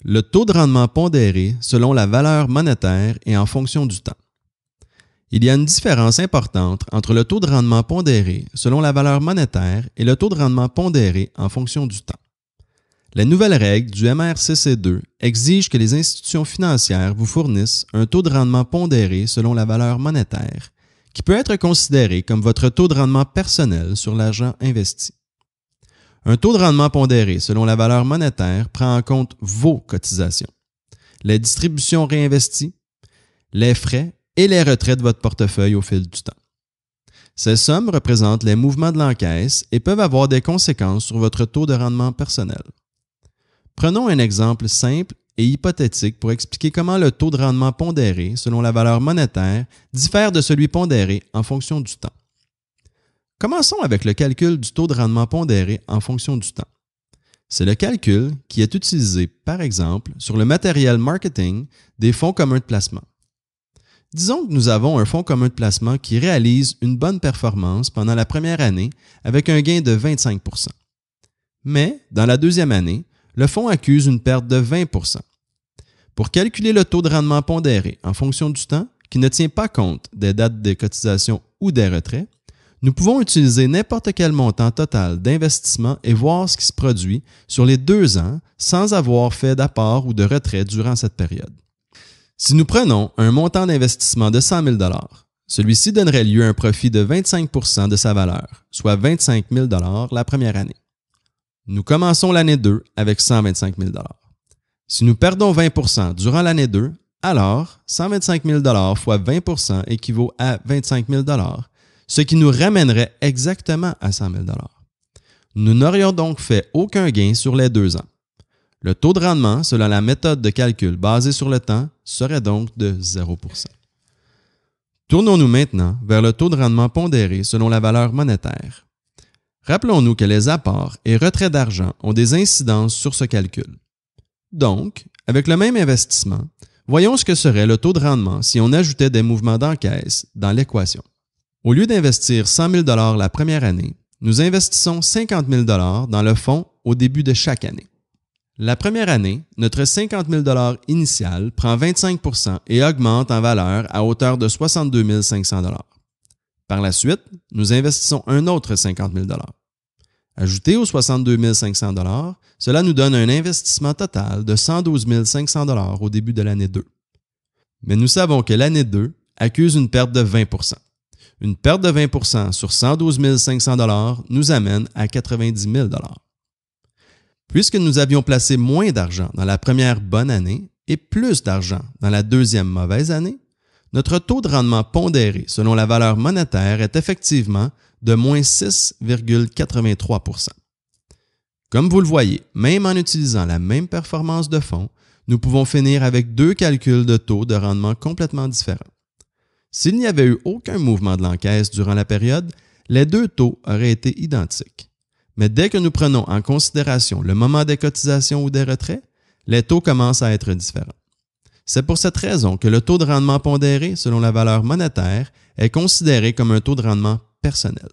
Le taux de rendement pondéré selon la valeur monétaire et en fonction du temps. Il y a une différence importante entre le taux de rendement pondéré selon la valeur monétaire et le taux de rendement pondéré en fonction du temps. La nouvelle règle du MRCC2 exige que les institutions financières vous fournissent un taux de rendement pondéré selon la valeur monétaire, qui peut être considéré comme votre taux de rendement personnel sur l'argent investi. Un taux de rendement pondéré selon la valeur monétaire prend en compte vos cotisations, les distributions réinvesties, les frais et les retraits de votre portefeuille au fil du temps. Ces sommes représentent les mouvements de l'encaisse et peuvent avoir des conséquences sur votre taux de rendement personnel. Prenons un exemple simple et hypothétique pour expliquer comment le taux de rendement pondéré selon la valeur monétaire diffère de celui pondéré en fonction du temps. Commençons avec le calcul du taux de rendement pondéré en fonction du temps. C'est le calcul qui est utilisé, par exemple, sur le matériel marketing des fonds communs de placement. Disons que nous avons un fonds commun de placement qui réalise une bonne performance pendant la première année avec un gain de 25 %. Mais, dans la deuxième année, le fonds accuse une perte de 20 %. Pour calculer le taux de rendement pondéré en fonction du temps, qui ne tient pas compte des dates de cotisation ou des retraits, nous pouvons utiliser n'importe quel montant total d'investissement et voir ce qui se produit sur les 2 ans sans avoir fait d'apport ou de retrait durant cette période. Si nous prenons un montant d'investissement de 100 000 $, celui-ci donnerait lieu à un profit de 25 % de sa valeur, soit 25 000 $ la première année. Nous commençons l'année 2 avec 125 000 $. Si nous perdons 20 % durant l'année 2, alors 125 000 $ fois 20 % équivaut à 25 000 $, ce qui nous ramènerait exactement à 100 000 $. Nous n'aurions donc fait aucun gain sur les 2 ans. Le taux de rendement, selon la méthode de calcul basée sur le temps, serait donc de 0 %. Tournons-nous maintenant vers le taux de rendement pondéré selon la valeur monétaire. Rappelons-nous que les apports et retraits d'argent ont des incidences sur ce calcul. Donc, avec le même investissement, voyons ce que serait le taux de rendement si on ajoutait des mouvements d'encaisse dans l'équation. Au lieu d'investir 100 000 $ la première année, nous investissons 50 000 $ dans le fonds au début de chaque année. La première année, notre 50 000 $ initial prend 25 % et augmente en valeur à hauteur de 62 500 $. Par la suite, nous investissons un autre 50 000 $. Ajouté aux 62 500 $, cela nous donne un investissement total de 112 500 $ au début de l'année 2. Mais nous savons que l'année 2 accuse une perte de 20 %. Une perte de 20 % sur 112 500 $ nous amène à 90 000 $. Puisque nous avions placé moins d'argent dans la première bonne année et plus d'argent dans la deuxième mauvaise année, notre taux de rendement pondéré selon la valeur monétaire est effectivement de moins 6,83 %. Comme vous le voyez, même en utilisant la même performance de fonds, nous pouvons finir avec 2 calculs de taux de rendement complètement différents. S'il n'y avait eu aucun mouvement de l'encaisse durant la période, les 2 taux auraient été identiques. Mais dès que nous prenons en considération le moment des cotisations ou des retraits, les taux commencent à être différents. C'est pour cette raison que le taux de rendement pondéré selon la valeur monétaire est considéré comme un taux de rendement personnel.